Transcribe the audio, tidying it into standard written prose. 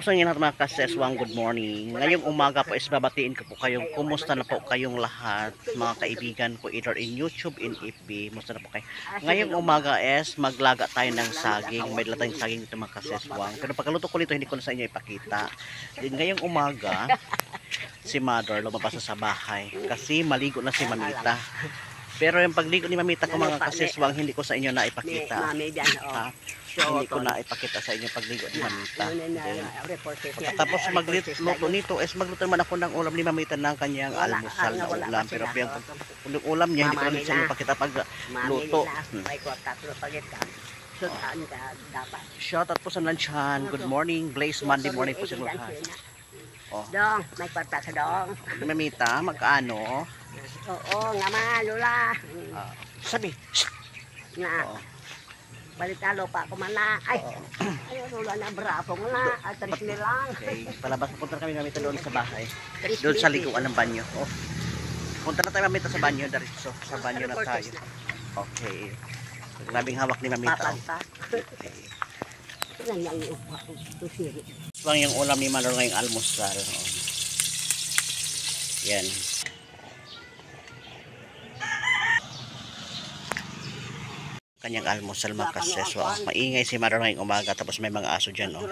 sa inyo lahat mga kaseswang, good morning. Ngayong umaga po is babatiin ko po kayong kumusta na po kayong lahat, mga kaibigan ko either in YouTube, in FB, kumusta na po kayo. Ngayong umaga is maglaga tayo ng saging, may dala tayong saging dito mga kaseswang. Pero pagkaluto ko nito hindi ko na sa inyo ipakita. Then ngayong umaga, si Mother lumabas na sa bahay kasi maligo na si Mamita. Pero yung pagligo ni Mamita ko mga kaseswang hindi ko sa inyo na ipakita. Hindi ko na ipakita sa inyo pagligo ni Mamita. Tapos magluto nito is magluto naman ako ng ulam ni Mamita ng kanyang almusal na ulam. Pero yung ulam niya hindi ko na sa inyo ipakita pag luto. Shout out po sa lansyan. Good morning, Blaze Monday morning po sa lahat. Oh. Dong, may kwarta sa dong. Mamita, magkano? Oo, nga ma, lula. Sabi. Na. Balitalo pa ako man na. Ay, ayun, lula na, bravo mo na. Atris nilang. Okay, palabas punta kami Mamita doon sa bahay. Doon sa liguan ng banyo. Oh. Punta na tayo Mamita sa banyo, Daritso. Sa banyo na tayo. Okay. Grabing hawak ni Mamita. Okay. Lang yung ulam ni Manor ngayong almusal. Oh. Yan. Kanyang almusal mga kaseswa. Maingay si Manor ngayong umaga tapos may mga aso dyan. Oh.